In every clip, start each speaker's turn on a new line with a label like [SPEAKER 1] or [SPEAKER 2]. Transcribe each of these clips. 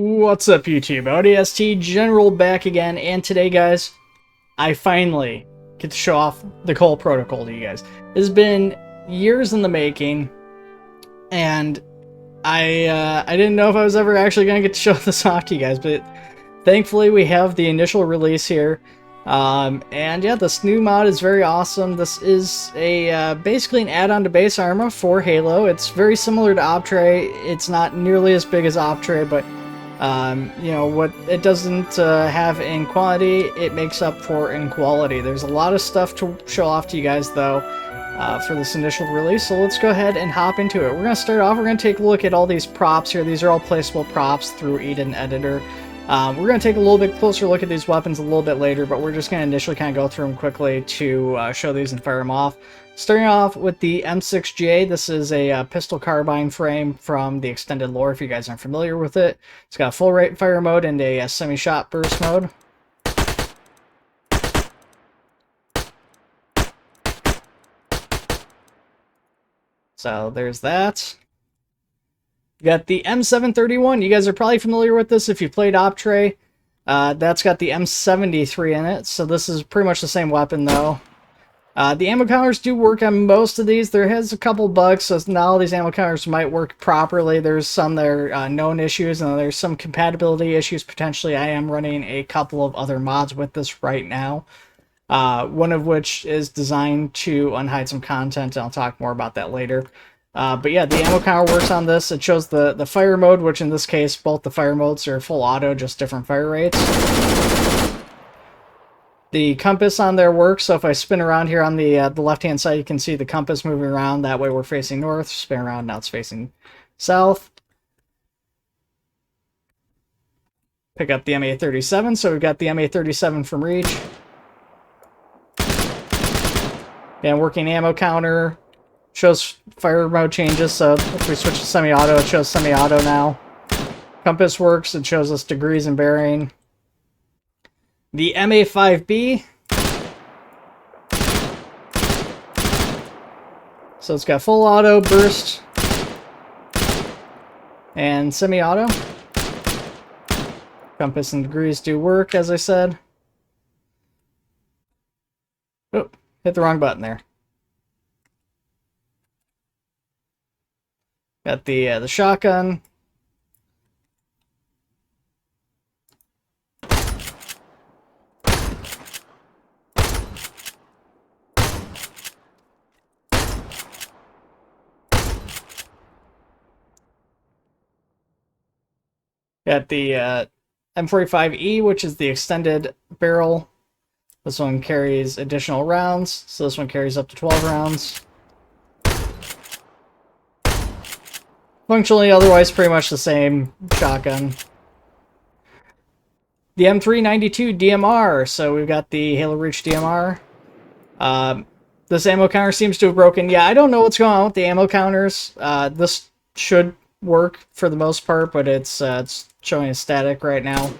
[SPEAKER 1] What's up, YouTube? ODST General back again, and today, guys, I finally get to show off the Cole Protocol to you guys. It's been years in the making, and I didn't know if I was ever actually going to get to show this off to you guys, but thankfully we have the initial release here. And yeah, this new mod is very awesome. This is a basically an add-on to base Arma for Halo. It's very similar to Optray. It's not nearly as big as Optray, but you know, what it doesn't have in quantity, it makes up for in quality. There's a lot of stuff to show off to you guys, though, for this initial release, so let's go ahead and hop into it. We're going to start off, we're going to take a look at all these props here. These are all placeable props through Eden Editor. We're going to take a little bit closer look at these weapons a little bit later, but we're just going to initially kind of go through them quickly to show these and fire them off. Starting off with the M6J, this is a pistol carbine frame from the extended lore, if you guys aren't familiar with it. It's got a full rate fire mode and a semi-shot burst mode. So there's that. You got the M731. You guys are probably familiar with this if you played Optray. That's got the M73 in it, so this is pretty much the same weapon, though. The ammo counters do work on most of these. There has a couple bugs, so not all these ammo counters might work properly. There's some that are known issues, and there's some compatibility issues potentially. I am running a couple of other mods with this right now, one of which is designed to unhide some content, and I'll talk more about that later. But yeah, the ammo counter works on this. It shows the fire mode, which in this case, both the fire modes are full auto, just different fire rates. The compass on there works, so if I spin around here on the left-hand side, you can see the compass moving around. That way we're facing north. Spin around, now it's facing south. Pick up the MA37, so we've got the MA37 from Reach. And working ammo counter. Shows fire mode changes, so if we switch to semi-auto, it shows semi-auto now. Compass works, it shows us degrees and bearing. The MA5B. So it's got full auto, burst, and semi-auto. Compass and degrees do work, as I said. Oh, hit the wrong button there. Got the shotgun. Got the M45E, which is the extended barrel. This one carries additional rounds, so this one carries up to 12 rounds. Functionally, otherwise, pretty much the same shotgun. The M392 DMR. So we've got the Halo Reach DMR. This ammo counter seems to have broken. Yeah, I don't know what's going on with the ammo counters. This should work for the most part, but it's showing a static right now.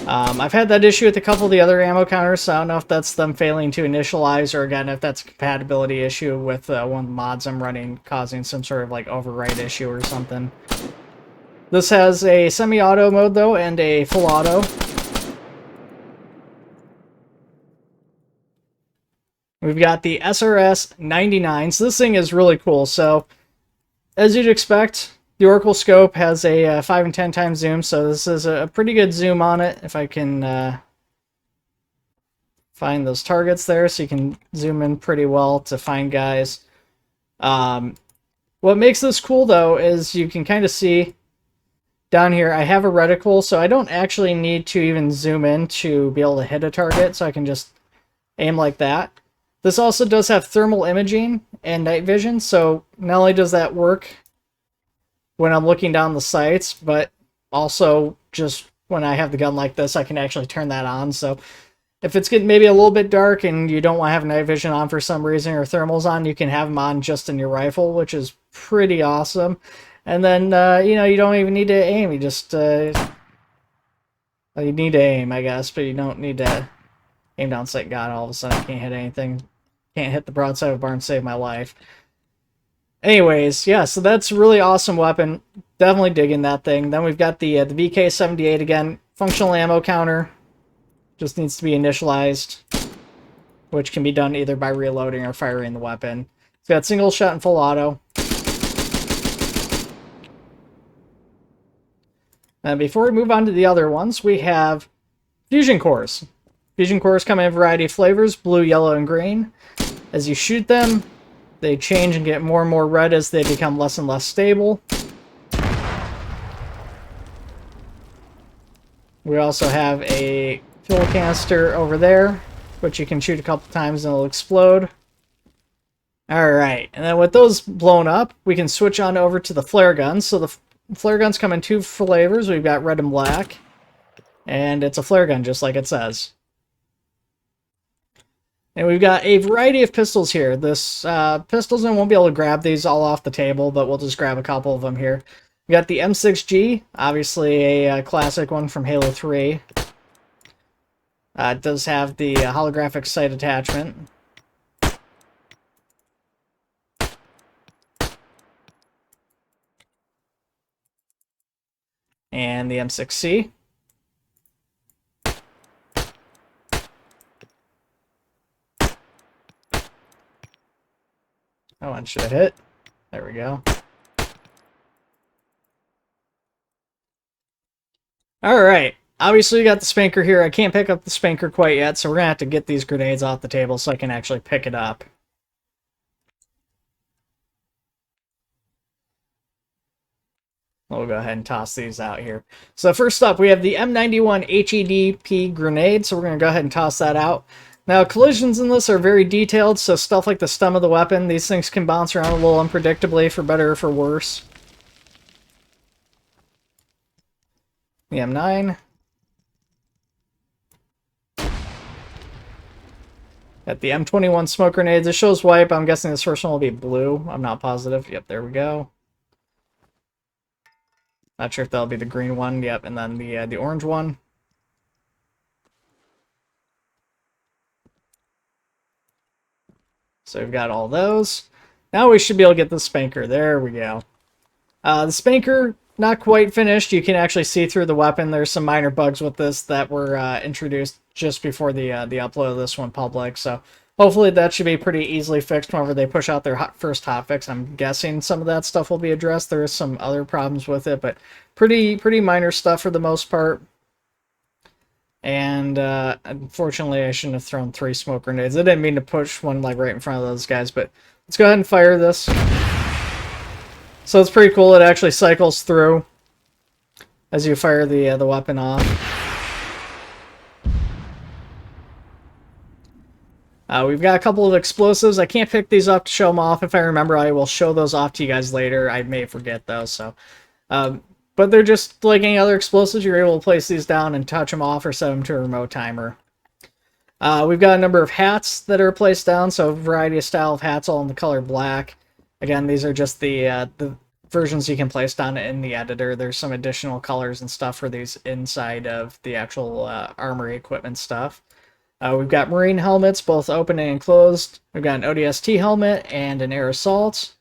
[SPEAKER 1] I've had that issue with a couple of the other ammo counters, so I don't know if that's them failing to initialize, or again, if that's a compatibility issue with one of the mods I'm running causing some sort of like overwrite issue or something. This has a semi-auto mode though, and a full auto. We've got the SRS-99. So this thing is really cool. So as you'd expect, the Oracle scope has a 5 and 10 times zoom, so this is a pretty good zoom on it. If I can find those targets there, so you can zoom in pretty well to find guys. What makes this cool, though, is you can kind of see down here, I have a reticle, so I don't actually need to even zoom in to be able to hit a target, so I can just aim like that. This also does have thermal imaging and night vision, so not only does that work when I'm looking down the sights, but also just when I have the gun like this, I can actually turn that on. So if it's getting maybe a little bit dark and you don't want to have night vision on for some reason, or thermals on, you can have them on just in your rifle, which is pretty awesome. And then, you know, you don't even need to aim. You just, well, you need to aim, I guess, but you don't need to aim down sight. God, all of a sudden I can't hit anything. Can't hit the broadside of a barn, save my life. Anyways, yeah, so that's a really awesome weapon. Definitely digging that thing. Then we've got the VK-78 again. Functional ammo counter. Just needs to be initialized, which can be done either by reloading or firing the weapon. It's got single shot and full auto. And before we move on to the other ones, we have fusion cores. Fusion cores come in a variety of flavors, blue, yellow, and green. As you shoot them, they change and get more and more red as they become less and less stable. We also have a fuel canister over there, which you can shoot a couple times and it'll explode. Alright, and then with those blown up, we can switch on over to the flare guns. So the flare guns come in two flavors. We've got red and black. And it's a flare gun, just like it says. And we've got a variety of pistols here. This pistols, and won't be able to grab these all off the table, but we'll just grab a couple of them here. We got the M6G, obviously a classic one from Halo 3. It does have the holographic sight attachment. And the M6C. That one should have hit. There we go. Alright. Obviously, we got the spanker here. I can't pick up the spanker quite yet, so we're going to have to get these grenades off the table so I can actually pick it up. We'll go ahead and toss these out here. So first up, we have the M91 HEDP grenade, so we're going to go ahead and toss that out. Now, collisions in this are very detailed, so stuff like the stem of the weapon, these things can bounce around a little unpredictably, for better or for worse. The M9. Got the M21 smoke grenades. It shows white, but I'm guessing this first one will be blue. I'm not positive. Yep, there we go. Not sure if that'll be the green one. Yep, and then the orange one. So we've got all those. Now we should be able to get the spanker. There we go. The spanker, not quite finished. You can actually see through the weapon. There's some minor bugs with this that were introduced just before the upload of this one public. So hopefully that should be pretty easily fixed whenever they push out their first hotfix. I'm guessing some of that stuff will be addressed. There is some other problems with it, but pretty minor stuff for the most part. And unfortunately, I shouldn't have thrown 3 smoke grenades. I didn't mean to push one like right in front of those guys, but let's go ahead and fire this. So it's pretty cool. It actually cycles through as you fire the weapon off. We've got a couple of explosives. I can't pick these up to show them off. If I remember, I will show those off to you guys later. I may forget those. So, but they're just like any other explosives. You're able to place these down and touch them off or set them to a remote timer. We've got a number of hats that are placed down. So a variety of style of hats, all in the color black. Again, these are just the versions you can place down in the editor. There's some additional colors and stuff for these inside of the actual armory equipment stuff. We've got marine helmets, both open and enclosed. We've got an ODST helmet and an air assault.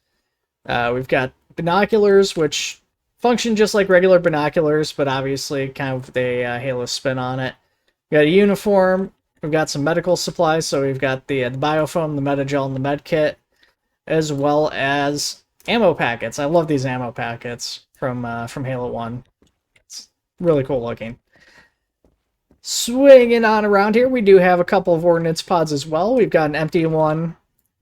[SPEAKER 1] We've got binoculars, which function just like regular binoculars, but obviously kind of with a Halo spin on it. We've got a uniform. We've got some medical supplies, so we've got the biofoam, the metagel, and the med kit, as well as ammo packets. I love these ammo packets from Halo 1. It's really cool looking. Swinging on around here, we do have a couple of ordnance pods as well. We've got an empty one,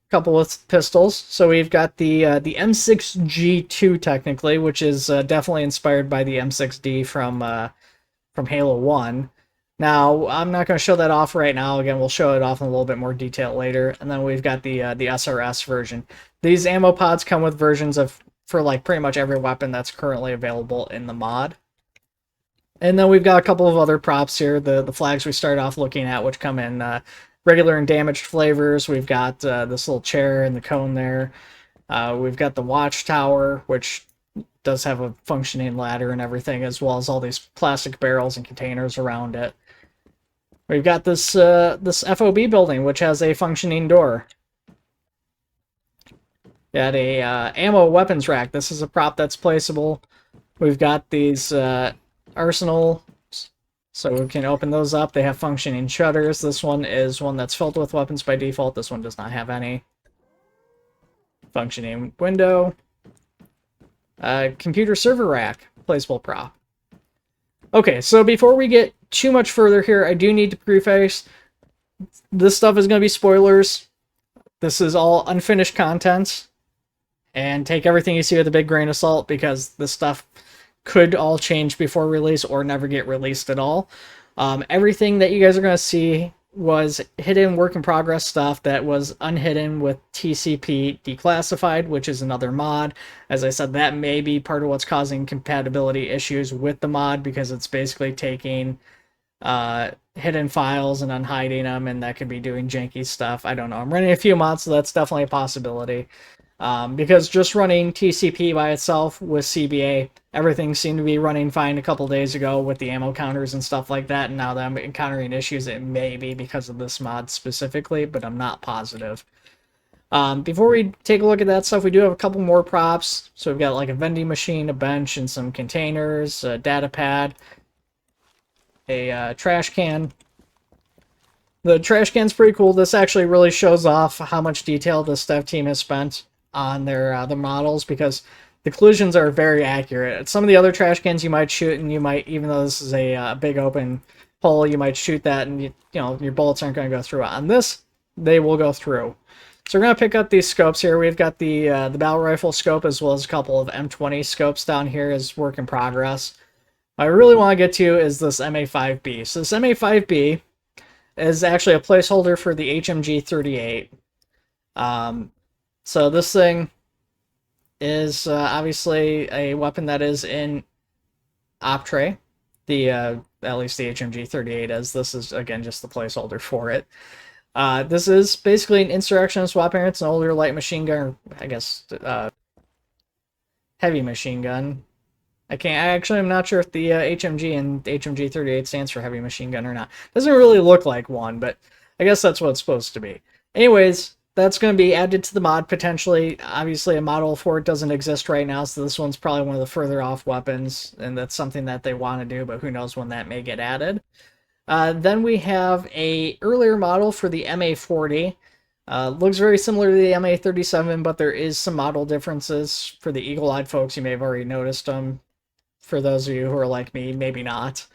[SPEAKER 1] a couple of pistols. So we've got the M6G2 technically, which is definitely inspired by the M6D from Halo 1. Now, I'm not going to show that off right now. Again, we'll show it off in a little bit more detail later. And then we've got the SRS version. These ammo pods come with versions for like pretty much every weapon that's currently available in the mod. And then we've got a couple of other props here. The flags we started off looking at, which come in regular and damaged flavors. We've got this little chair and the cone there. We've got the watchtower, which does have a functioning ladder and everything, as well as all these plastic barrels and containers around it. We've got this FOB building, which has a functioning door. Got a ammo weapons rack. This is a prop that's placeable. We've got these arsenal, so we can open those up. They have functioning shutters. This one is one that's filled with weapons by default. This one does not have any. Functioning window. Computer server rack. Placeable prop. Okay, so before we get too much further here, I do need to preface, this stuff is going to be spoilers. This is all unfinished content. And take everything you see with a big grain of salt, because this stuff could all change before release or never get released at all. Everything that you guys are going to see was hidden work in progress stuff that was unhidden with TCP declassified, which is another mod. As I said, that may be part of what's causing compatibility issues with the mod, because it's basically taking hidden files and unhiding them, and that could be doing janky stuff. I don't know. I'm running a few mods, so that's definitely a possibility. Because just running TCP by itself with CBA, everything seemed to be running fine a couple days ago with the ammo counters and stuff like that, and now that I'm encountering issues, it may be because of this mod specifically, but I'm not positive. Before we take a look at that stuff, we do have a couple more props. So we've got like a vending machine, a bench, and some containers, a data pad, a trash can. The trash can's pretty cool. This actually really shows off how much detail this dev team has spent on their the models, because the collisions are very accurate. Some of the other trash cans you might shoot, and you might, even though this is a big open hole, you might shoot that, and you know your bullets aren't going to go through it. On this, they will go through. So we're going to pick up these scopes here. We've got the battle rifle scope, as well as a couple of M20 scopes down here as work in progress. What I really want to get to is this MA5B. So this MA5B is actually a placeholder for the HMG 38. So this thing is obviously a weapon that is in op tray. At least the HMG 38 is. This is, again, just the placeholder for it. This is basically an insurrectionist weapon. It's an older light machine gun, or I guess heavy machine gun. I'm not sure if the HMG and HMG 38 stands for heavy machine gun or not. Doesn't really look like one, but I guess that's what it's supposed to be. Anyways, that's going to be added to the mod potentially. Obviously, a model for it doesn't exist right now, so this one's probably one of the further off weapons, and that's something that they want to do, but who knows when that may get added. Then we have a earlier model for the MA40. Looks very similar to the MA37, but there is some model differences. For the eagle-eyed folks, you may have already noticed them. For those of you who are like me, maybe not.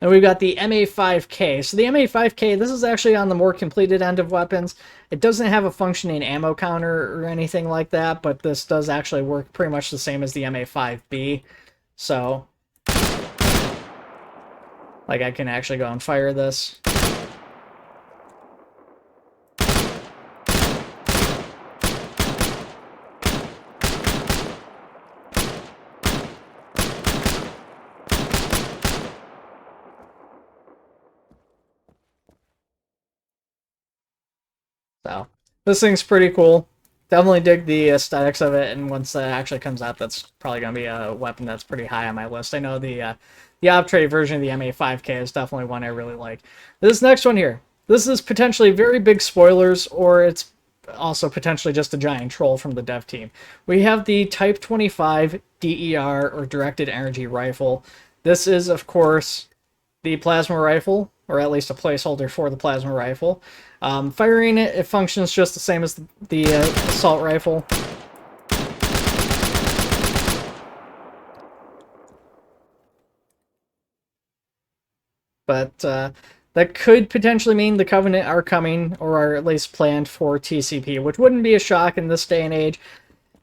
[SPEAKER 1] And we've got the MA5K. So the MA5K, this is actually on the more completed end of weapons. It doesn't have a functioning ammo counter or anything like that, but this does actually work pretty much the same as the MA5B. So, like, I can actually go and fire this. So, this thing's pretty cool. Definitely dig the aesthetics of it, and once that actually comes out, that's probably going to be a weapon that's pretty high on my list. I know the op-trade version of the MA5K is definitely one I really like. This next one here, this is potentially very big spoilers, or it's also potentially just a giant troll from the dev team. We have the Type 25 DER, or Directed Energy Rifle. This is, of course, the plasma rifle, or at least a placeholder for the plasma rifle. Firing it, it functions just the same as the assault rifle. But that could potentially mean the Covenant are coming, or are at least planned for TCP, which wouldn't be a shock in this day and age.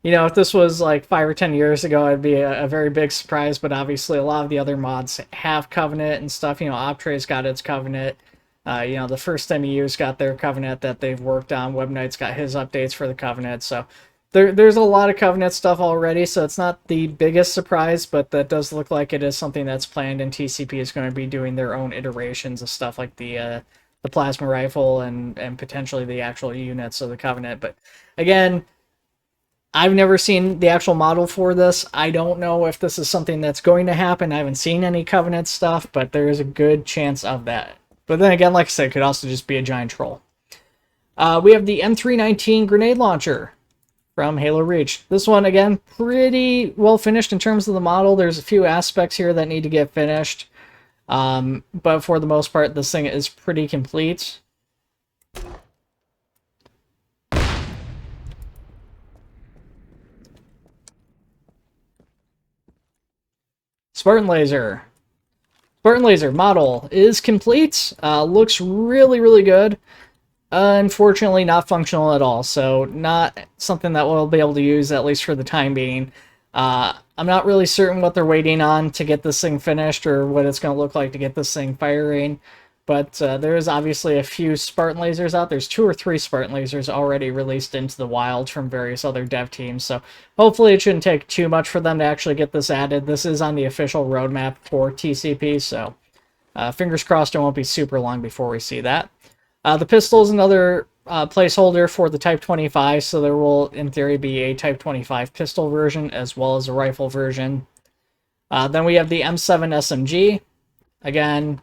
[SPEAKER 1] You know, if this was like 5 or 10 years ago, it'd be a very big surprise, but obviously a lot of the other mods have Covenant and stuff. You know, Optray's got its Covenant. You know, the first MEU's got their Covenant that they've worked on. Webnight's got his updates for the Covenant. So there's a lot of Covenant stuff already, so it's not the biggest surprise, but that does look like it is something that's planned, and TCP is going to be doing their own iterations of stuff like the plasma rifle and potentially the actual units of the Covenant. But again, I've never seen the actual model for this. I don't know if this is something that's going to happen. I haven't seen any Covenant stuff, but there is a good chance of that. But then again, like I said, it could also just be a giant troll. We have the M319 grenade launcher from Halo Reach. This one, again, pretty well finished in terms of the model. There's a few aspects here that need to get finished. But for the most part, this thing is pretty complete. Spartan Laser. Spartan Laser model is complete. Looks really, really good. Unfortunately, not functional at all, so not something that we'll be able to use, at least for the time being. I'm not really certain what they're waiting on to get this thing finished, or what it's going to look like to get this thing firing, but there is obviously a few Spartan lasers out. There's 2 or 3 Spartan lasers already released into the wild from various other dev teams, so hopefully it shouldn't take too much for them to actually get this added. This is on the official roadmap for TCP, so fingers crossed it won't be super long before we see that. The pistol is another placeholder for the Type 25, so there will, in theory, be a Type 25 pistol version as well as a rifle version. Then we have the M7 SMG. Again,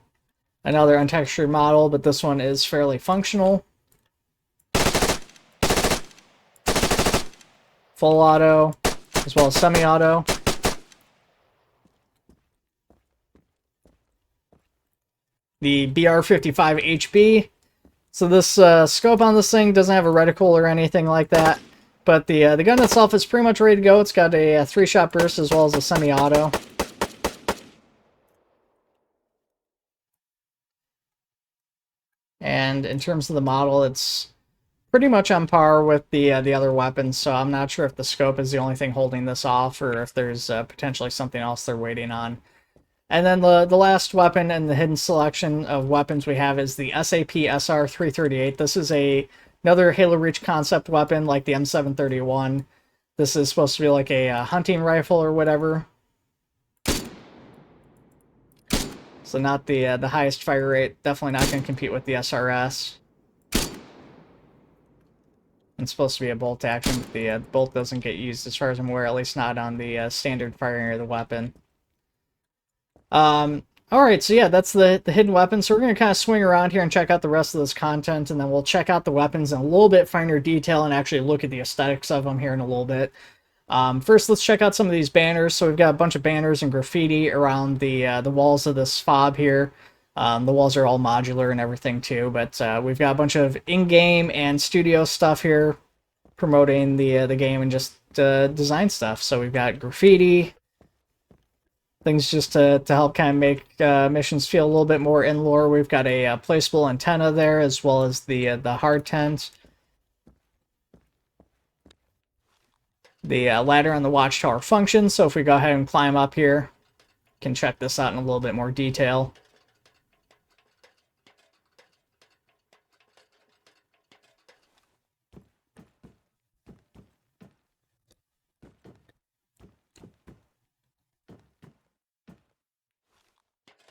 [SPEAKER 1] another untextured model, but this one is fairly functional. Full auto, as well as semi-auto. The BR55HB. So this scope on this thing doesn't have a reticle or anything like that, but the gun itself is pretty much ready to go. It's got a 3-shot burst as well as a semi-auto. And in terms of the model, it's pretty much on par with the other weapons, so I'm not sure if the scope is the only thing holding this off, or if there's potentially something else they're waiting on. And then the last weapon in the hidden selection of weapons we have is the SAP SR338. This is another Halo Reach concept weapon like the M731. This is supposed to be like a hunting rifle or whatever. So not the highest fire rate. Definitely not going to compete with the SRS. It's supposed to be a bolt action, but the bolt doesn't get used as far as I'm aware, at least not on the standard firing of the weapon. Alright, so yeah, that's the hidden weapon. So we're going to kind of swing around here and check out the rest of this content, and then we'll check out the weapons in a little bit finer detail and actually look at the aesthetics of them here in a little bit. First, let's check out some of these banners. So we've got a bunch of banners and graffiti around the walls of this fob here. The walls are all modular and everything too, but we've got a bunch of in-game and studio stuff here promoting the game and just design stuff. So we've got graffiti, things just to help kind of make missions feel a little bit more in-lore. We've got a placeable antenna there, as well as the hard tent. The ladder on the watchtower functions, so if we go ahead and climb up here, we can check this out in a little bit more detail.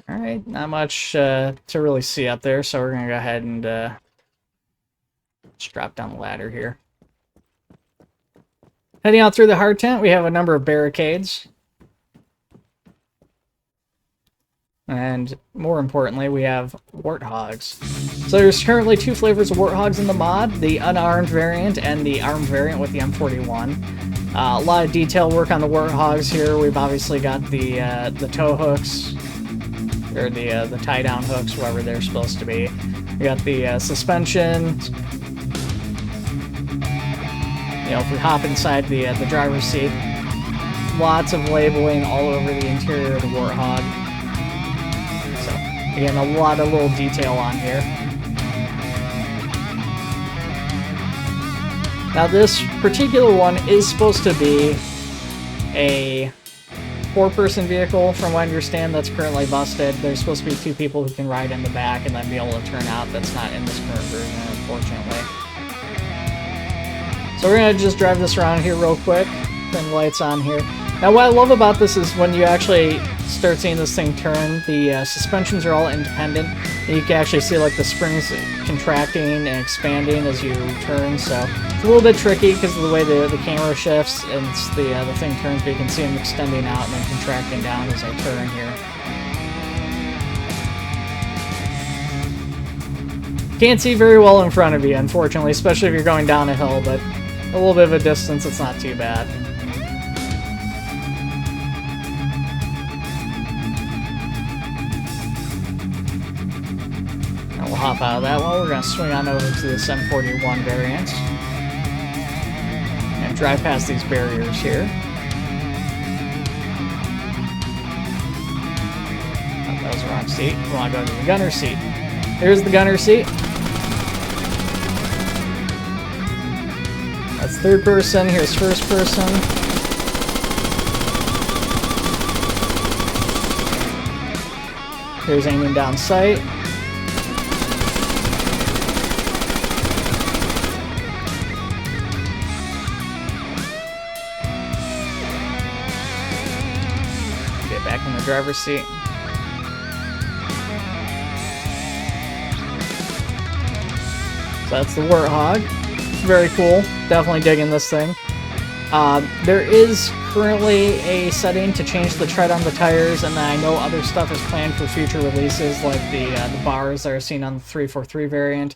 [SPEAKER 1] Alright, not much to really see up there, so we're going to go ahead and just drop down the ladder here. Heading out through the hard tent, we have a number of barricades. And more importantly, we have Warthogs. So there's currently 2 flavors of Warthogs in the mod, the unarmed variant and the armed variant with the M41. A lot of detail work on the Warthogs here. We've obviously got the tow hooks, or the tie-down hooks, whatever they're supposed to be. We got the suspension. You know, if we hop inside the driver's seat, lots of labeling all over the interior of the Warthog. So, again, a lot of little detail on here. Now, this particular one is supposed to be a 4-person vehicle, from what I understand. That's currently busted. There's supposed to be 2 people who can ride in the back and then be able to turn out. That's not in this current version, unfortunately. So we're going to just drive this around here real quick, turn the lights on here. Now what I love about this is when you actually start seeing this thing turn, the suspensions are all independent. And you can actually see like the springs contracting and expanding as you turn, so it's a little bit tricky because of the way the camera shifts and the thing turns, but you can see them extending out and then contracting down as I turn here. Can't see very well in front of you, unfortunately, especially if you're going down a hill, but a little bit of a distance, it's not too bad. And we'll hop out of that one. We're going to swing on over to the 741 variant. And drive past these barriers here. Oh, that was the wrong seat. We want to go to the gunner seat. Here's the gunner seat. That's third person. Here's first person. Here's aiming down sight. Get back in the driver's seat. So that's the Warthog. Very cool. Definitely digging this thing. There is currently a setting to change the tread on the tires, and then I know other stuff is planned for future releases, like the bars that are seen on the 343 variant.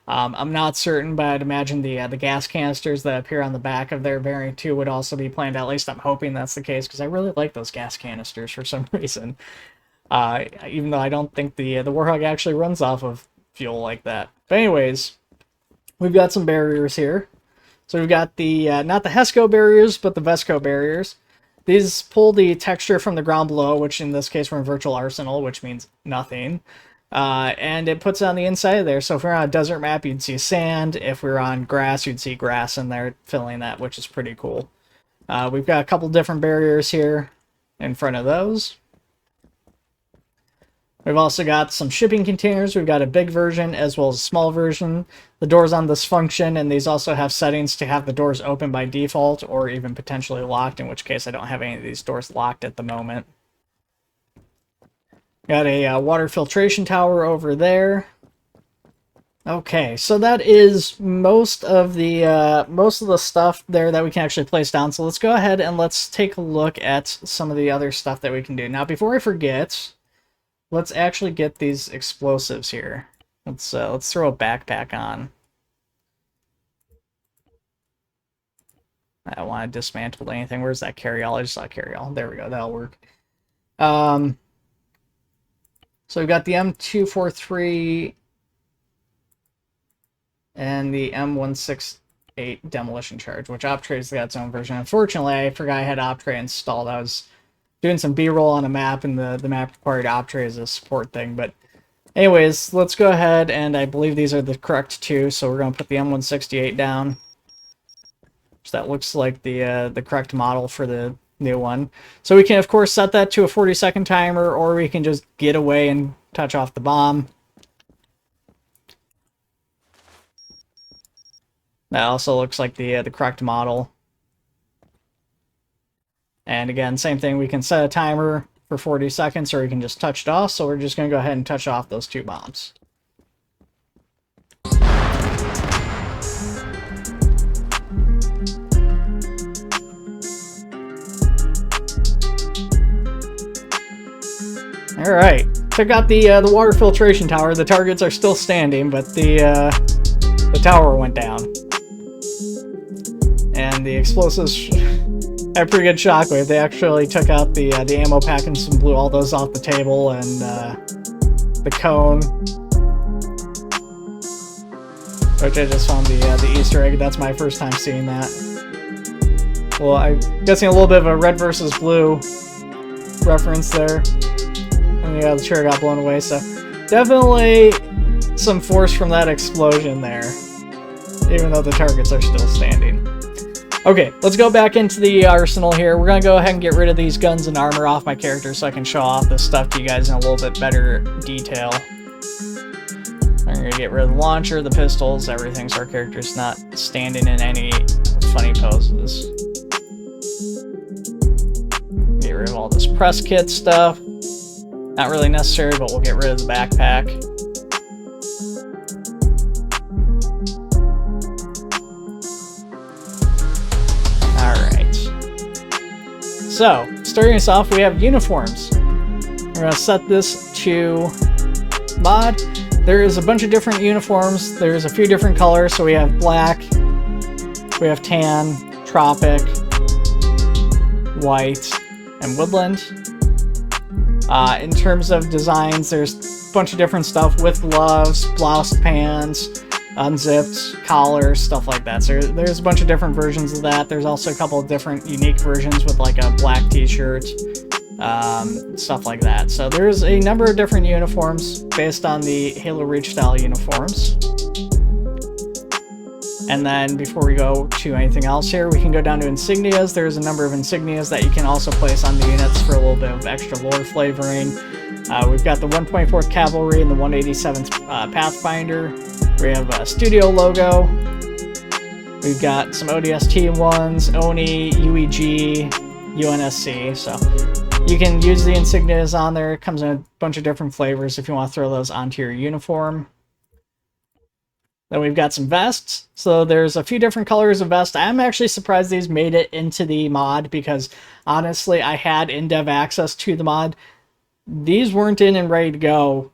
[SPEAKER 1] I'm not certain, but I'd imagine the gas canisters that appear on the back of their variant 2 would also be planned. At least I'm hoping that's the case, because I really like those gas canisters for some reason. Even though I don't think the Warthog actually runs off of fuel like that. But anyways, we've got some barriers here. So we've got the, not the HESCO barriers, but the VESCO barriers. These pull the texture from the ground below, which in this case we're in Virtual Arsenal, which means nothing. And it puts it on the inside of there. So if we're on a desert map, you'd see sand. If we're on grass, you'd see grass in there filling that, which is pretty cool. We've got a couple different barriers here in front of those. We've also got some shipping containers. We've got a big version as well as a small version. The doors on this function, and these also have settings to have the doors open by default or even potentially locked, in which case I don't have any of these doors locked at the moment. Got a water filtration tower over there. Okay, so that is most of the stuff there that we can actually place down. So let's go ahead and let's take a look at some of the other stuff that we can do. Now, before I forget, let's actually get these explosives here. Let's throw a backpack on. I don't want to dismantle anything. Where's that carry-all? I just saw carry-all. There we go. That'll work. So we've got the M243 and the M168 demolition charge, which Optrade's got its own version. Unfortunately, I forgot I had Optrade installed. I was doing some B-roll on a map, and the map required Optrade as a support thing. But anyways, let's go ahead, and I believe these are the correct two, so we're going to put the M168 down. So that looks like the correct model for the new one. So we can, of course, set that to a 40-second timer, or we can just get away and touch off the bomb. That also looks like the correct model. And again, same thing, we can set a timer for 40 seconds, or we can just touch it off. So we're just going to go ahead and touch off those two bombs. Alright, took out the water filtration tower. The targets are still standing, but the tower went down. And the explosives had a pretty good shockwave. They actually took out the ammo package and blew all those off the table, and the cone, which I just found the Easter egg. That's my first time seeing that. Well, I'm guessing a little bit of a red versus blue reference there. And yeah, the chair got blown away, so definitely some force from that explosion there, even though the targets are still standing. Okay, let's go back into the arsenal here. We're going to go ahead and get rid of these guns and armor off my character so I can show off this stuff to you guys in a little bit better detail. I'm going to get rid of the launcher, the pistols, everything, so our character's not standing in any funny poses. Get rid of all this press kit stuff. Not really necessary, but we'll get rid of the backpack. Alright. So, starting us off, we have uniforms. We're going to set this to mod. There is a bunch of different uniforms. There's a few different colors. So we have black, we have tan, tropic, white, and woodland. In terms of designs, there's a bunch of different stuff with gloves, blouse pants, unzipped collars, stuff like that. So there's a bunch of different versions of that. There's also a couple of different unique versions with like a black t-shirt, stuff like that. So there's a number of different uniforms based on the Halo Reach style uniforms. And then before we go to anything else here, we can go down to insignias. There's a number of insignias that you can also place on the units for a little bit of extra lore flavoring. We've got the 124th Cavalry and the 187th Pathfinder. We have a studio logo. We've got some ODST ones, ONI, UEG, UNSC. So you can use the insignias on there. It comes in a bunch of different flavors if you want to throw those onto your uniform. Then we've got some vests. So there's a few different colors of vest. I'm actually surprised these made it into the mod because honestly, I had in-dev access to the mod. These weren't in and ready to go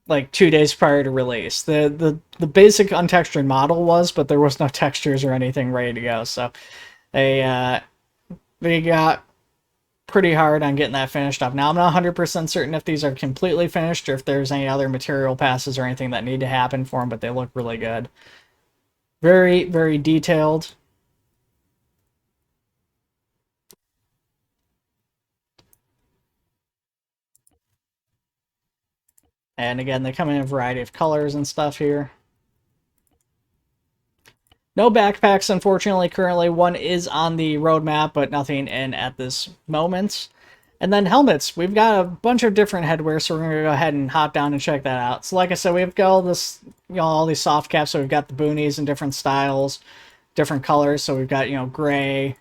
[SPEAKER 1] like 2 days prior to release. The basic untextured model was, but there was no textures or anything ready to go. So they got pretty hard on getting that finished up. Now I'm not 100% certain if these are completely finished or if there's any other material passes or anything that need to happen for them, but they look really good. Very, very detailed. And again, they come in a variety of colors and stuff here. No backpacks, unfortunately, currently. One is on the roadmap, but nothing in at this moment. And then helmets. We've got a bunch of different headwear, so we're going to go ahead and hop down and check that out. So like I said, we've got all this, all these soft caps. So we've got the boonies in different styles, different colors. So we've got, gray,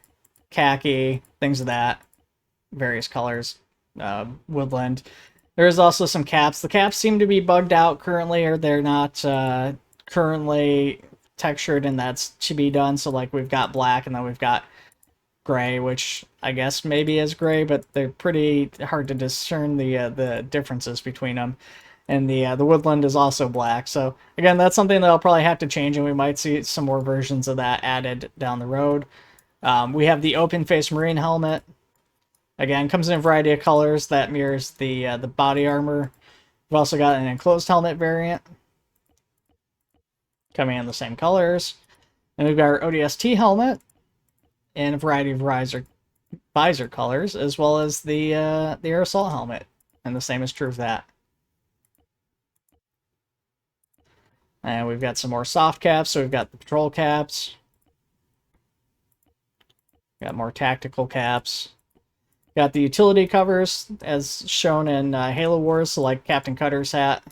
[SPEAKER 1] khaki, things of that, various colors, woodland. There's also some caps. The caps seem to be bugged out currently, or they're not currently textured, and that's to be done. So like we've got black, and then we've got gray, which I guess maybe is gray, but they're pretty hard to discern the differences between them. And the woodland is also black. So again, that's something that I'll probably have to change, and we might see some more versions of that added down the road. We have the open face marine helmet. Again, comes in a variety of colors that mirrors the body armor. We've also got an enclosed helmet variant coming in the same colors. And we've got our ODST helmet in a variety of visor colors, as well as the air assault helmet. And the same is true of that. And we've got some more soft caps, so we've got the patrol caps. Got more tactical caps. Got the utility covers, as shown in Halo Wars, so like Captain Cutter's hat.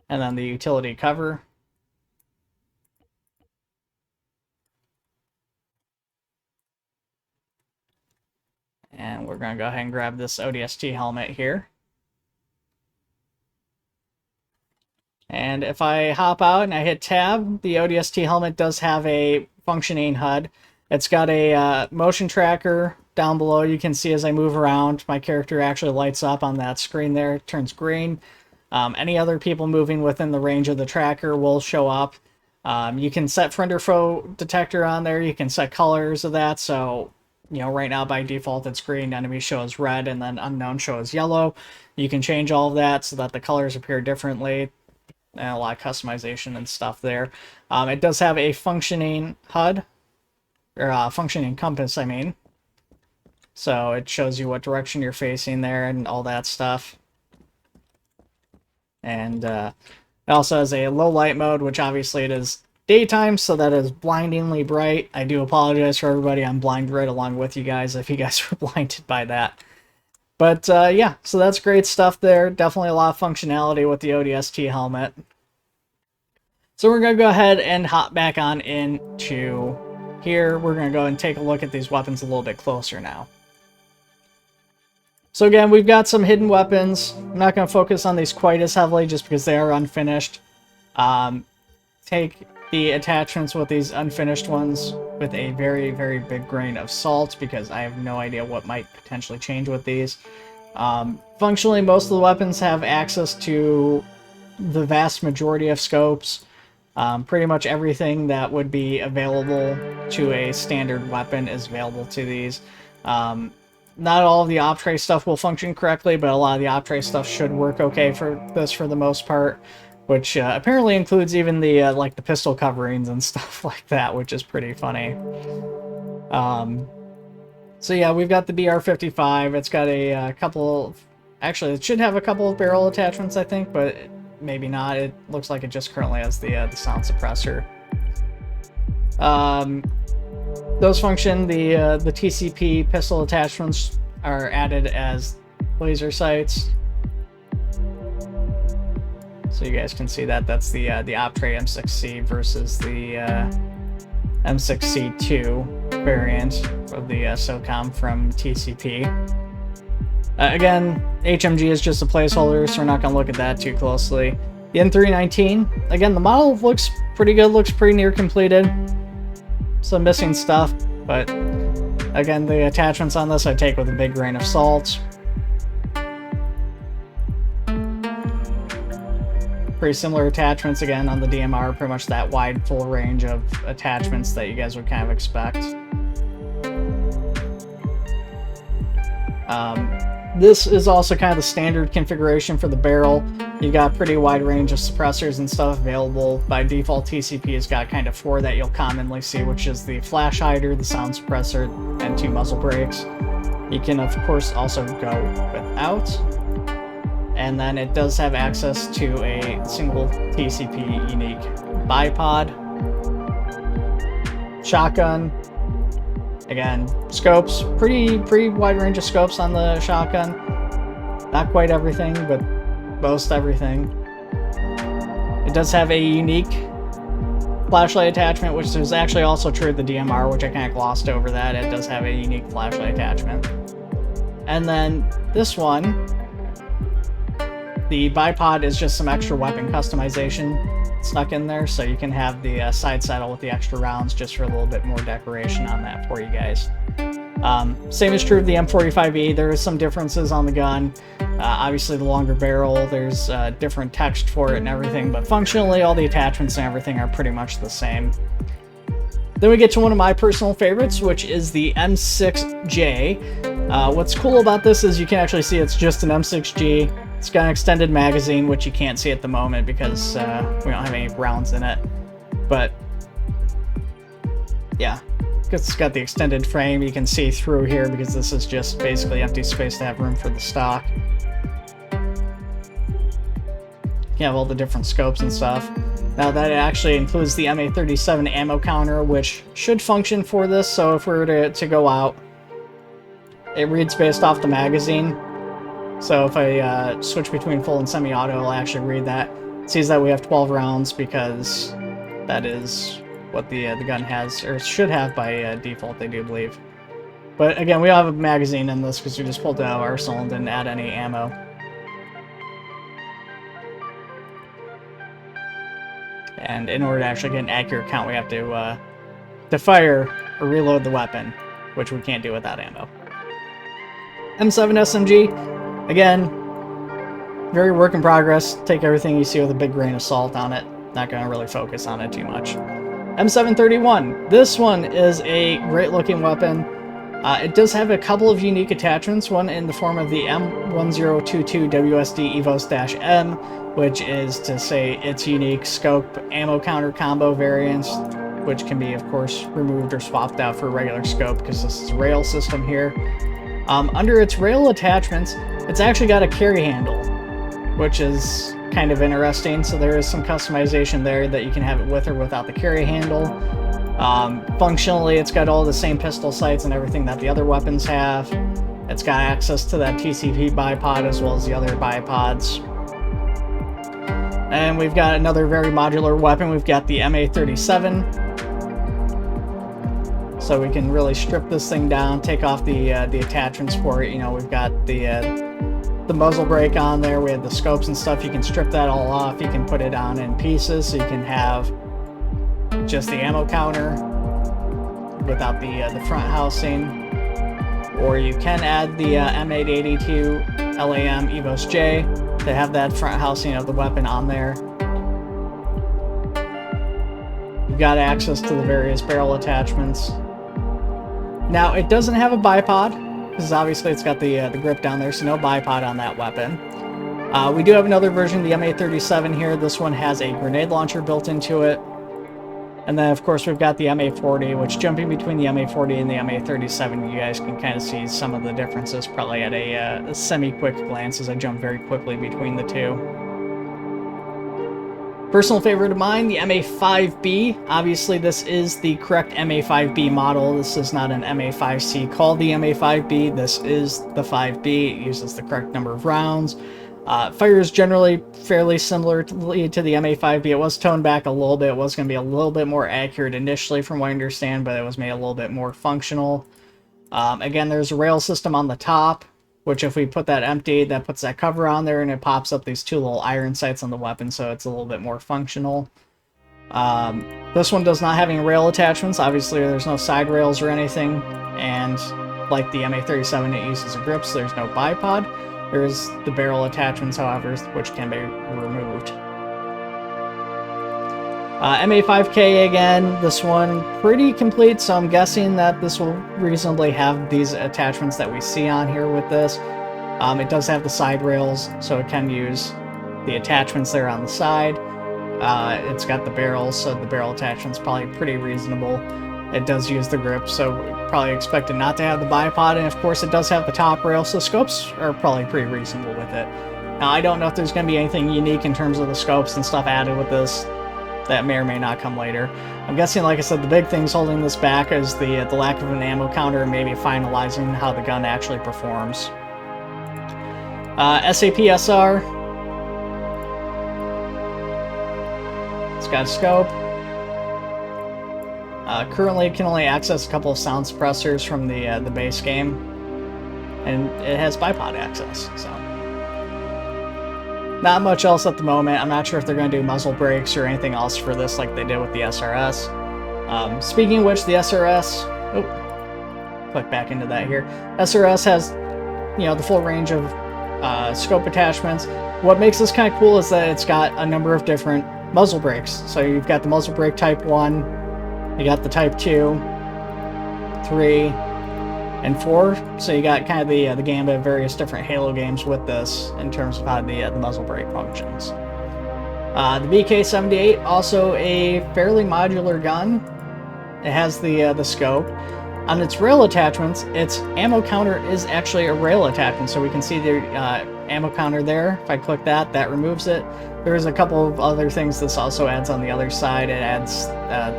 [SPEAKER 1] And then the utility cover. And we're going to go ahead and grab this ODST helmet here. And if I hop out and I hit tab, the ODST helmet does have a functioning HUD. It's got a motion tracker down below. You can see as I move around, my character actually lights up on that screen there. It turns green. Any other people moving within the range of the tracker will show up. You can set friend or foe detector on there. You can set colors of that. So, right now by default it's green, enemy shows red, and then unknown shows yellow. You can change all of that so that the colors appear differently. And a lot of customization and stuff there. It does have a functioning HUD. Or functioning compass, I mean. So it shows you what direction you're facing there and all that stuff. And it also has a low light mode, which obviously it is daytime, so that is blindingly bright. I do apologize for everybody. I'm blind right along with you guys if you guys were blinded by that. But yeah, so that's great stuff there. Definitely a lot of functionality with the ODST helmet. So we're going to go ahead and hop back on into here. We're going to go and take a look at these weapons a little bit closer now. So again, we've got some hidden weapons. I'm not going to focus on these quite as heavily just because they are unfinished. Take the attachments with these unfinished ones with a very, very big grain of salt because I have no idea what might potentially change with these. Functionally, most of the weapons have access to the vast majority of scopes. Pretty much everything that would be available to a standard weapon is available to these. Not all of the op tray stuff will function correctly, but a lot of the op tray stuff should work okay for this for the most part, which apparently includes even the like the pistol coverings and stuff like that, which is pretty funny. So yeah, we've got the BR-55. It's got a couple of, actually it should have a couple of barrel attachments, I think, but maybe not. It looks like it just currently has the sound suppressor. Those function. The TCP pistol attachments are added as laser sights. So you guys can see that that's the Optray M6C versus the M6C2 variant of the SOCOM from TCP. Again, HMG is just a placeholder, so we're not going to look at that too closely. The N319, again, the model looks pretty good, looks pretty near completed. Some missing stuff, but again, the attachments on this I take with a big grain of salt. Pretty similar attachments again on the DMR, pretty much that wide full range of attachments that you guys would kind of expect. This is also kind of the standard configuration for the barrel. You got a pretty wide range of suppressors and stuff available. By default, TCP has got kind of 4 that you'll commonly see, which is the flash hider, the sound suppressor, and 2 muzzle brakes. You can, of course, also go without. And then it does have access to a single TCP unique bipod. Shotgun. Again, scopes, pretty wide range of scopes on the shotgun. Not quite everything, but most everything. It does have a unique flashlight attachment, which is actually also true of the DMR, which I kind of glossed over that. It does have a unique flashlight attachment. And then this one, the bipod is just some extra weapon customization snuck in there, so you can have the side saddle with the extra rounds just for a little bit more decoration on that for you guys. Same is true of the M45E. There is some differences on the gun. Obviously the longer barrel, there's different text for it and everything, but functionally all the attachments and everything are pretty much the same. Then we get to one of my personal favorites, which is the M6J. What's cool about this is you can actually see it's just an M6G. It's got an extended magazine, which you can't see at the moment because we don't have any rounds in it. But yeah, it's got the extended frame. You can see through here because this is just basically empty space to have room for the stock. You have all the different scopes and stuff. Now that actually includes the MA37 ammo counter, which should function for this. So if we were to go out, it reads based off the magazine. So if I switch between full and semi-auto, it'll actually read that. It sees that we have 12 rounds because that is what the gun has, or should have by default, I do believe. But again, we don't have a magazine in this because we just pulled it out of arsenal and didn't add any ammo. And in order to actually get an accurate count, we have to fire or reload the weapon, which we can't do without ammo. M7 SMG. Again, very work in progress. Take everything you see with a big grain of salt on it. Not going to really focus on it too much. M731. This one is a great looking weapon. It does have a couple of unique attachments. One in the form of the M1022 WSD EVOS-M, which is to say its unique scope ammo counter combo variants, which can be, of course, removed or swapped out for a regular scope because this is a rail system here. Under its rail attachments, it's actually got a carry handle, which is kind of interesting. So there is some customization there that you can have it with or without the carry handle. Functionally, it's got all the same pistol sights and everything that the other weapons have. It's got access to that TCP bipod as well as the other bipods. And we've got another very modular weapon. We've got the MA37. So we can really strip this thing down, take off the attachments for it. You know, we've got the muzzle brake on there. We have the scopes and stuff. You can strip that all off. You can put it on in pieces, so you can have just the ammo counter without the front housing. Or you can add the M882 LAM EVOS J. They have that front housing of the weapon on there. You've got access to the various barrel attachments. Now, it doesn't have a bipod, because obviously it's got the grip down there, so no bipod on that weapon. We do have another version, the MA37 here. This one has a grenade launcher built into it. And then, of course, we've got the MA40, which jumping between the MA40 and the MA37, you guys can kind of see some of the differences probably at a semi-quick glance as I jump very quickly between the two. Personal favorite of mine, the MA5B. Obviously, this is the correct MA5B model. This is not an MA5C called the MA5B. This is the 5B. It uses the correct number of rounds. Fires generally fairly similar to the MA5B. It was toned back a little bit. It was going to be a little bit more accurate initially from what I understand, but it was made a little bit more functional. Again, there's a rail system on the top, which if we put that empty, that puts that cover on there and it pops up these two little iron sights on the weapon, so it's a little bit more functional. This one does not have any rail attachments. Obviously, there's no side rails or anything, and like the MA37, it uses a grip, so there's no bipod. There's the barrel attachments, however, which can be removed. MA5K again, this one pretty complete, so I'm guessing that this will reasonably have these attachments that we see on here with this. It does have the side rails, so it can use the attachments there on the side. It's got the barrels, so the barrel attachment's probably pretty reasonable. It does use the grip, so probably expect it not to have the bipod, and of course it does have the top rail, so scopes are probably pretty reasonable with it. Now, I don't know if there's going to be anything unique in terms of the scopes and stuff added with this. That may or may not come later. I'm guessing, like I said, the big things holding this back is the lack of an ammo counter and maybe finalizing how the gun actually performs. SAP-SR. It's got a scope. Currently, it can only access a couple of sound suppressors from the base game, and it has bipod access, so not much else at the moment. I'm not sure if they're going to do muzzle brakes or anything else for this like they did with the SRS. Speaking of which, the SRS, click back into that here. SRS has, the full range of scope attachments. What makes this kind of cool is that it's got a number of different muzzle brakes. So you've got the muzzle brake type 1, you got the type 2, 3, and 4, so you got kind of the gambit of various different Halo games with this in terms of how the muzzle brake functions. The BK-78, also a fairly modular gun. It has the scope. On its rail attachments, its ammo counter is actually a rail attachment, so we can see the ammo counter there. If I click that, that removes it. There's a couple of other things this also adds on the other side. It adds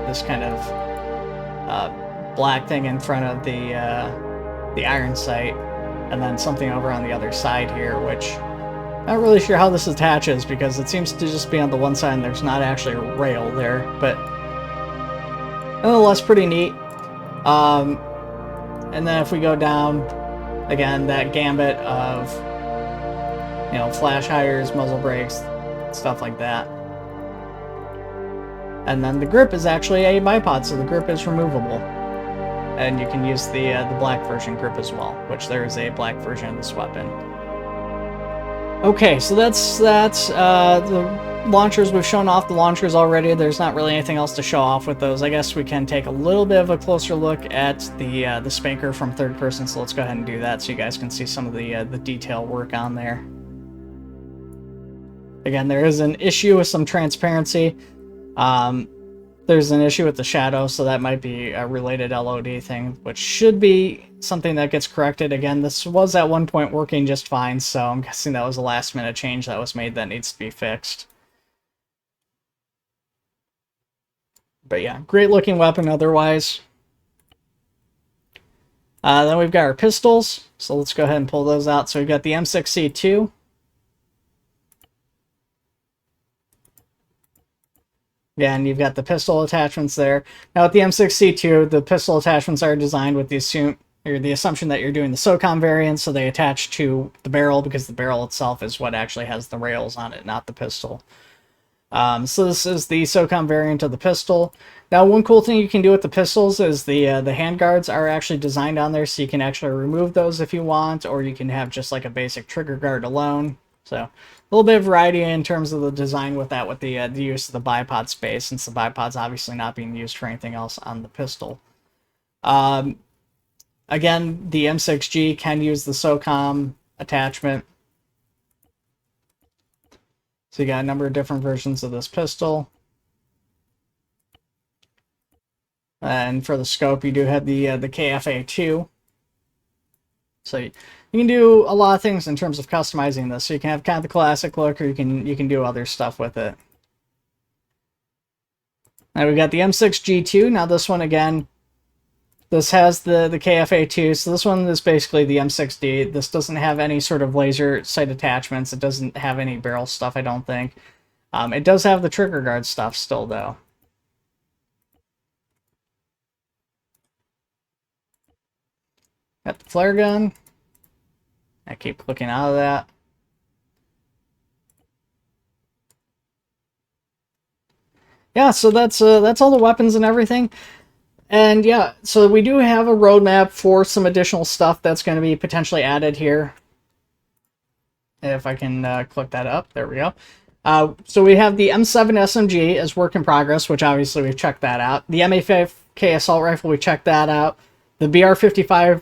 [SPEAKER 1] this kind of black thing in front of the iron sight, and then something over on the other side here, which I'm not really sure how this attaches because it seems to just be on the one side and there's not actually a rail there, but nonetheless pretty neat. And then if we go down, again, that gambit of, flash hires, muzzle brakes, stuff like that. And then the grip is actually a bipod, so the grip is removable. And you can use the black version grip as well, which there is a black version of this weapon. Okay, so that's the launchers. We've shown off the launchers already. There's not really anything else to show off with those. I guess we can take a little bit of a closer look at the spanker from third person, so let's go ahead and do that so you guys can see some of the detail work on there. Again, there is an issue with some transparency. There's an issue with the shadow, so that might be a related LOD thing, which should be something that gets corrected. Again, this was at one point working just fine, so I'm guessing that was a last-minute change that was made that needs to be fixed. But yeah, great-looking weapon otherwise. Then we've got our pistols, so let's go ahead and pull those out. So we've got the M6C2. Again, you've got the pistol attachments there. Now with the M6C2, the pistol attachments are designed with the assumption that you're doing the SOCOM variant, so they attach to the barrel because the barrel itself is what actually has the rails on it, not the pistol. So this is the SOCOM variant of the pistol. Now, one cool thing you can do with the pistols is the handguards are actually designed on there, so you can actually remove those if you want, or you can have just like a basic trigger guard alone. So a little bit of variety in terms of the design with that, with the use of the bipod space, since the bipod's obviously not being used for anything else on the pistol. Again, the M6G can use the SOCOM attachment. So you got a number of different versions of this pistol. And for the scope, you do have the KFA2. So you can do a lot of things in terms of customizing this. So you can have kind of the classic look, or you can do other stuff with it. Now we've got the M6G2. Now this one again, this has the KFA2. So this one is basically the M6D. This doesn't have any sort of laser sight attachments. It doesn't have any barrel stuff, I don't think. It does have the trigger guard stuff still, though. Got the flare gun. I keep clicking out of that. Yeah, so that's all the weapons and everything. And yeah, so we do have a roadmap for some additional stuff that's going to be potentially added here. If I can click that up, there we go. So we have the M7 SMG as work in progress, which obviously we've checked that out. The M85K assault rifle, we checked that out. The BR-55,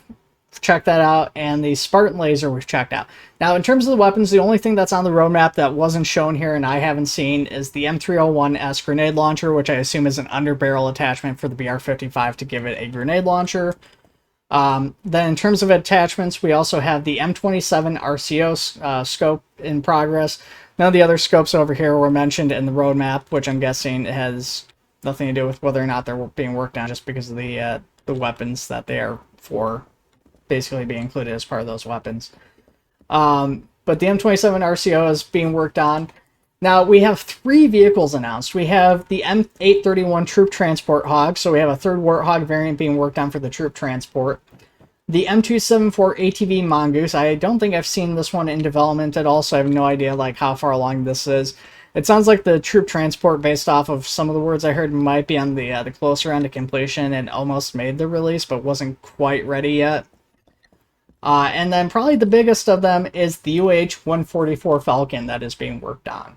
[SPEAKER 1] checked that out, and the Spartan laser we've checked out. Now, in terms of the weapons, the only thing that's on the roadmap that wasn't shown here and I haven't seen is the M301S grenade launcher, which I assume is an underbarrel attachment for the BR-55 to give it a grenade launcher. Then in terms of attachments, we also have the M27 RCO scope in progress. None of the other scopes over here were mentioned in the roadmap, which I'm guessing has nothing to do with whether or not they're being worked on, just because of the weapons that they are for basically being included as part of those weapons. But the M27 RCO is being worked on. Now, we have 3 vehicles announced. We have the M831 Troop Transport Hog, so we have a third Warthog variant being worked on for the troop transport. The M274 ATV Mongoose, I don't think I've seen this one in development at all, so I have no idea like how far along this is. It sounds like the troop transport, based off of some of the words I heard, might be on the closer end of completion and almost made the release, but wasn't quite ready yet. And then probably the biggest of them is the UH-144 Falcon that is being worked on.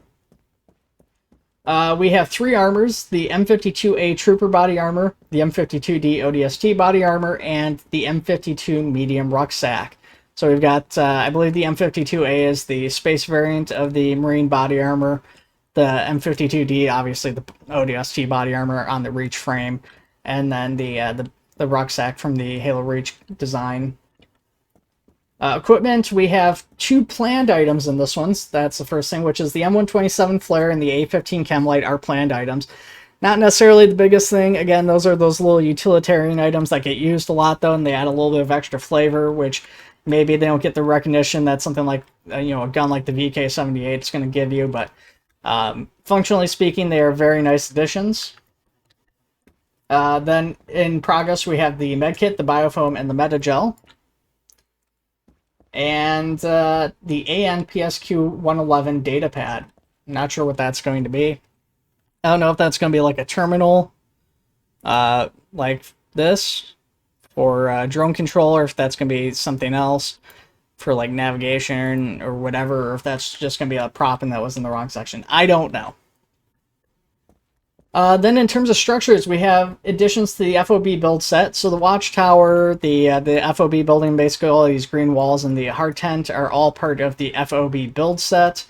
[SPEAKER 1] We have 3 armors, the M52A Trooper Body Armor, the M52D ODST Body Armor, and the M52 Medium Rucksack. So we've got, I believe the M52A is the space variant of the Marine Body Armor, the M52D, obviously the ODST Body Armor on the Reach frame, and then the Rucksack from the Halo Reach design. Equipment, we have 2 planned items in this one. That's the first thing, which is the M127 Flare and the A15 Chemlight are planned items. Not necessarily the biggest thing. Again, those are those little utilitarian items that get used a lot, though, and they add a little bit of extra flavor, which maybe they don't get the recognition that something like, a gun like the VK78 is going to give you, but functionally speaking, they are very nice additions. Then in progress, we have the Medkit, the Biofoam, and the Metagel. And the ANPSQ-111 datapad. Not sure what that's going to be. I don't know if that's going to be like a terminal, like this, for drone control, or if that's going to be something else for like navigation or whatever, or if that's just going to be a prop and that was in the wrong section. I don't know. Then in terms of structures, we have additions to the FOB build set. So the watchtower, the FOB building, basically all these green walls, and the hard tent are all part of the FOB build set.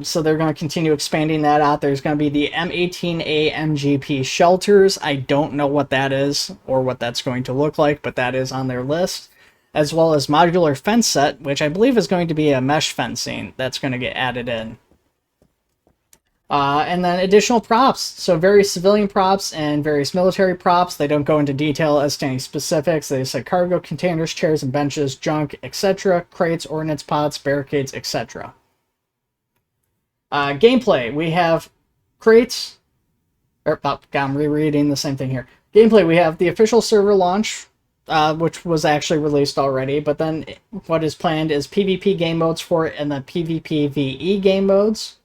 [SPEAKER 1] So they're going to continue expanding that out. There's going to be the M18A MGP shelters. I don't know what that is or what that's going to look like, but that is on their list. As well as modular fence set, which I believe is going to be a mesh fencing that's going to get added in. And then additional props, so various civilian props and various military props. They don't go into detail as to any specifics. They say cargo containers, chairs and benches, junk, etc., crates, ordnance pods, barricades, etc. Gameplay, we have crates, I'm rereading the same thing here. Gameplay, we have the official server launch, which was actually released already, but then what is planned is PvP game modes for it and the PvP VE game modes.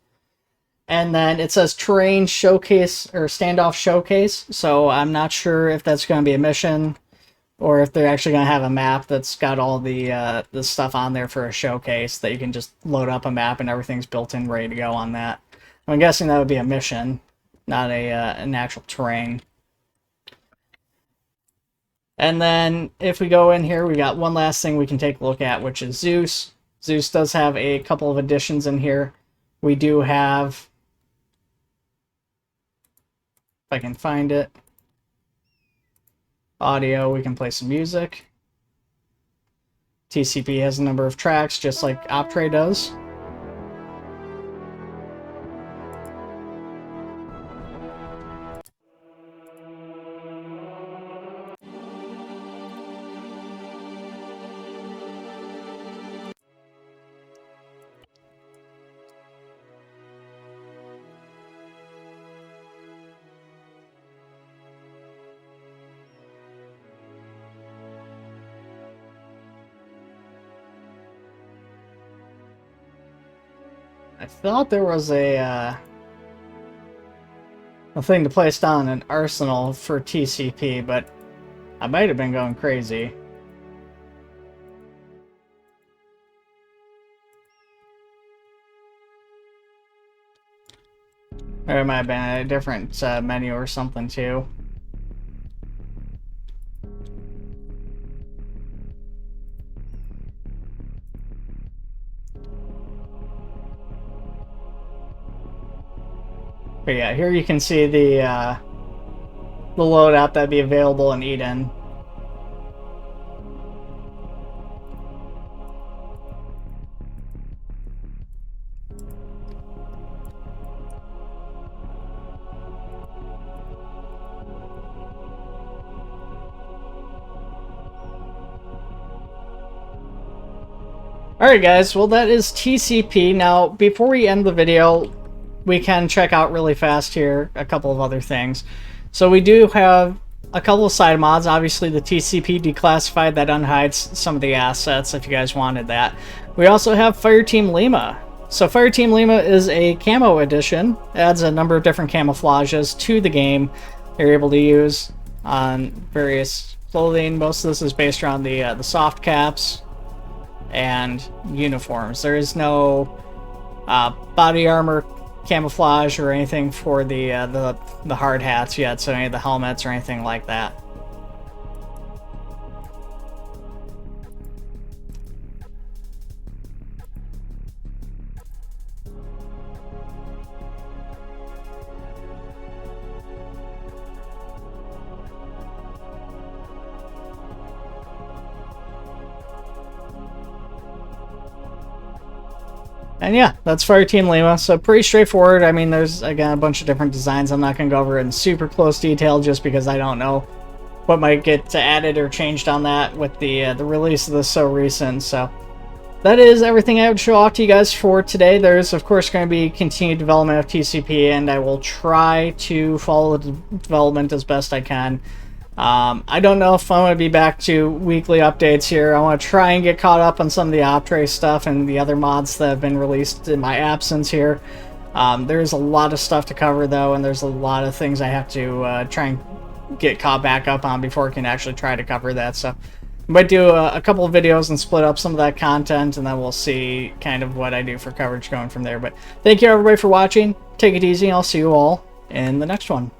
[SPEAKER 1] And then it says terrain showcase or standoff showcase. So I'm not sure if that's going to be a mission or if they're actually going to have a map that's got all the stuff on there for a showcase that you can just load up a map and everything's built in ready to go on that. I'm guessing that would be a mission, not an actual terrain. And then if we go in here, we got one last thing we can take a look at, which is Zeus. Zeus does have a couple of additions in here. We do have, if I can find it, audio, we can play some music. TCP has a number of tracks, just like Optray does. I thought there was a thing to place down an arsenal for TCP, but I might have been going crazy. Or it might have been a different menu or something too. But yeah, here you can see the loadout that'd be available in Eden. Alright guys, well that is TCP. Now, before we end the video, we can check out really fast here a couple of other things. So we do have a couple of side mods. Obviously the TCP declassified, that unhides some of the assets if you guys wanted that. We also have Fireteam Lima. So Fireteam Lima is a camo edition. It adds a number of different camouflages to the game you're able to use on various clothing. Most of this is based around the soft caps and uniforms. There is no body armor camouflage or anything for the hard hats yet, so any of the helmets or anything like that. And yeah, that's Fireteam Lima, so pretty straightforward. I mean, there's, again, a bunch of different designs. I'm not going to go over it in super close detail just because I don't know what might get added or changed on that with the release of this so recent. So that is everything I would show off to you guys for today. There's, of course, going to be continued development of TCP, and I will try to follow the development as best I can. I don't know if I'm going to be back to weekly updates here. I want to try and get caught up on some of the Optray stuff and the other mods that have been released in my absence here. There's a lot of stuff to cover, though, and there's a lot of things I have to try and get caught back up on before I can actually try to cover that. So I might do a couple of videos and split up some of that content, and then we'll see kind of what I do for coverage going from there. But thank you, everybody, for watching. Take it easy, and I'll see you all in the next one.